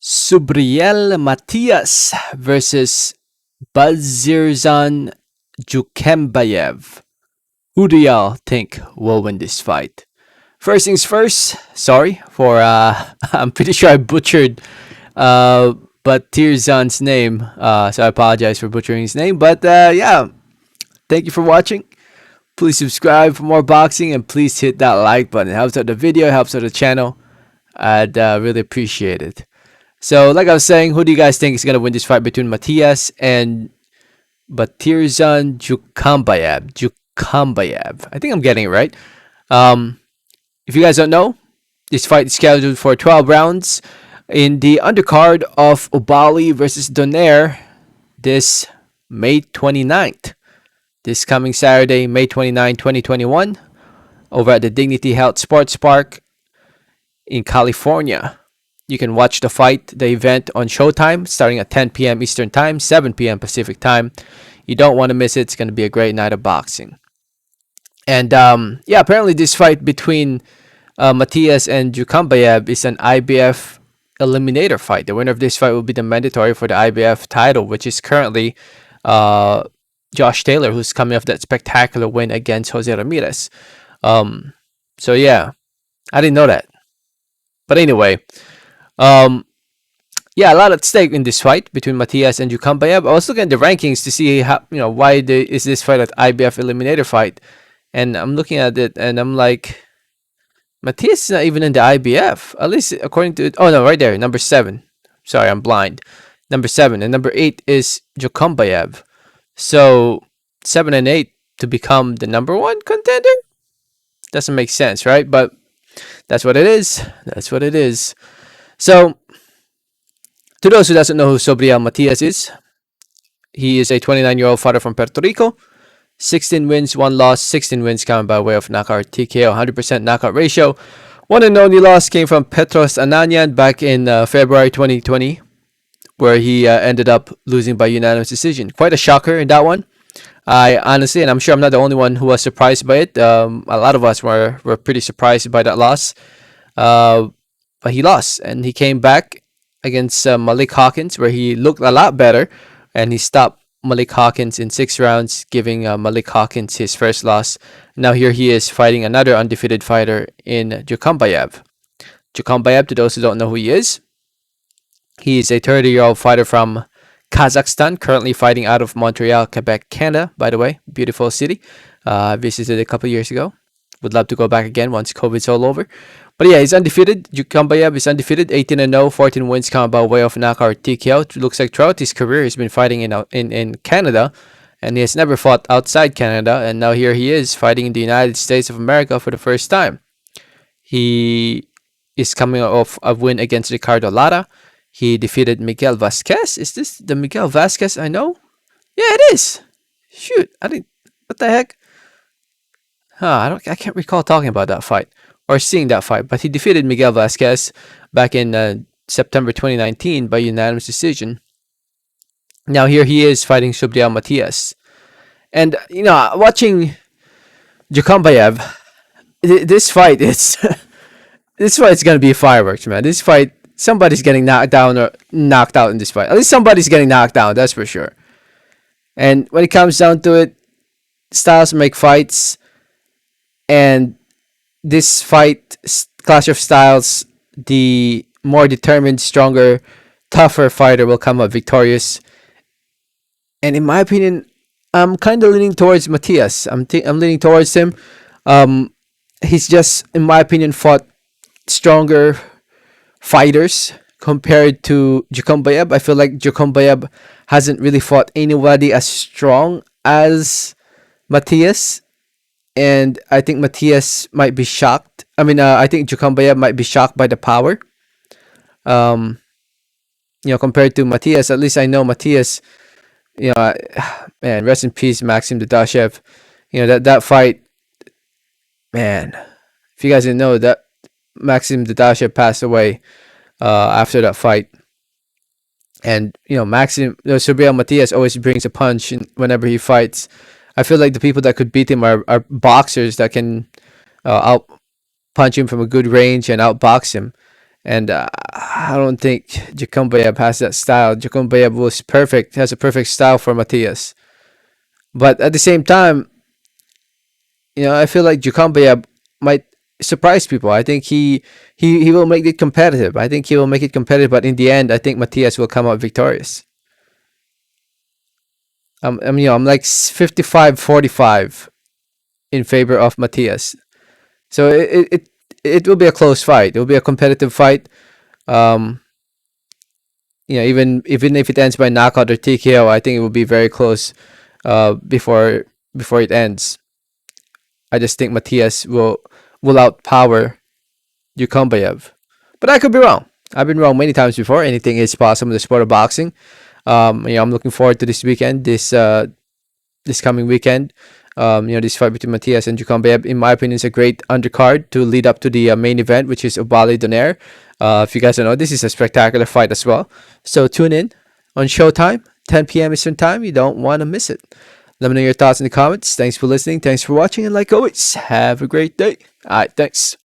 Subriel Matias versus Batyrzhan Jukembayev. Who do y'all think will win this fight? First things first, sorry for I'm pretty sure I butchered uh Batyrzhan's name. So I apologize for butchering his name. But yeah, thank you for watching. Please subscribe for more boxing and please hit that like button. It helps out the video, helps out the channel. I'd really appreciate it. So, like I was saying, who do you guys think is gonna win this fight between Matias and Batyrzhan Jukembayev? Jukembayev. I think I'm getting it right. Um, if you guys don't know, this fight is scheduled for 12 rounds in the undercard of Obali versus Donaire this May 29th. This coming Saturday, May 29, 2021, over at the Dignity Health Sports Park in California. You can watch the event on Showtime starting at 10 p.m. Eastern Time, 7 p.m. Pacific Time. You don't want to miss it. It's going to be a great night of boxing. And yeah, apparently this fight between Matias and Jukembayev is an IBF eliminator fight. The winner of this fight will be the mandatory for the IBF title, which is currently Josh Taylor, who's coming off that spectacular win against Jose Ramirez. So yeah, I didn't know that. But anyway, yeah, a lot at stake in this fight between Matias and Jukembayev. I was looking at the rankings to see how, why is this fight an IBF eliminator fight, and I'm looking at it and I'm like, Matias is not even in the IBF, at least according to it. Oh no, right there, number 7. Sorry, I'm blind. Number 7 and number 8 is Jukembayev. So 7 and 8 to become the number 1 contender doesn't make sense, right? But that's what it is. That's what it is. So, to those who doesn't know who Subriel Matias is, he is a 29-year-old fighter from Puerto Rico. 16 wins, 1 loss, 16 wins coming by way of knockout TKO, 100% knockout ratio. One and only loss came from Petros Ananyan back in February 2020, where he ended up losing by unanimous decision. Quite a shocker in that one. I honestly, and I'm sure I'm not the only one who was surprised by it. A lot of us were pretty surprised by that loss. But he lost, and he came back against Malik Hawkins, where he looked a lot better, and he stopped Malik Hawkins in 6 rounds, giving Malik Hawkins his first loss. Now here he is fighting another undefeated fighter in Jukembayev. Jukembayev, to those who don't know who he is a 30-year-old fighter from Kazakhstan, currently fighting out of Montreal, Quebec, Canada, by the way. Beautiful city. Visited a couple years ago. Would love to go back again once COVID's all over. But yeah, he's undefeated. Jukembayev is undefeated, 18-0, 14 wins coming by way of knockout TKO. It looks like throughout his career, he's been fighting in Canada, and he has never fought outside Canada. And now here he is fighting in the United States of America for the first time. He is coming off a win against Ricardo Lara. He defeated Miguel Vasquez. Is this the Miguel Vasquez I know? Yeah, it is. Shoot, what the heck? I can't recall talking about that fight or seeing that fight. But he defeated Miguel Vasquez back in September 2019 by unanimous decision. Now here he is fighting Subriel Matias, and watching Jukembayev, this fight is this fight's gonna be fireworks, man. This fight. Somebody's getting knocked down or knocked out in this fight. At least somebody's getting knocked down, that's for sure. And when it comes down to it, styles make fights. And this fight, clash of styles, the more determined, stronger, tougher fighter will come out victorious. And in my opinion, I'm kind of leaning towards Matias. I'm leaning towards him. He's just, in my opinion, fought stronger fighters compared to Jukembayev. I feel like Jukembayev hasn't really fought anybody as strong as Matias, and I think Matias might be shocked. I think Jukembayev might be shocked by the power. Compared to Matias, at least I know Matias. Man, rest in peace, Maxim Dadashev. That fight, man. If you guys didn't know that. Maxim Dadashev passed away after that fight, and Subriel Matias always brings a punch whenever he fights. I feel like the people that could beat him are boxers that can out punch him from a good range and outbox him. and I don't think Jukembayev has that style. Jukembayev was perfect, has a perfect style for Matias. But at the same time, I feel like Jukembayev might surprise people. I think he will make it competitive. I think he will make it competitive, but in the end, I think Matias will come out victorious. I'm like 55-45 in favor of Matias. So it will be a close fight. It will be a competitive fight. Um, even if it ends by knockout or TKO, I think it will be very close. Before it ends, I just think Matias will outpower Jukembayev. But I could be wrong. I've been wrong many times before. Anything is possible in the sport of boxing. I'm looking forward to this weekend. This coming weekend. This fight between Matias and Jukembayev, in my opinion, is a great undercard to lead up to the main event, which is Obali Donaire. If you guys don't know, this is a spectacular fight as well. So tune in on Showtime, 10 p.m. Eastern Time. You don't want to miss it. Let me know your thoughts in the comments. Thanks for listening. Thanks for watching. And like always, have a great day. All right, thanks.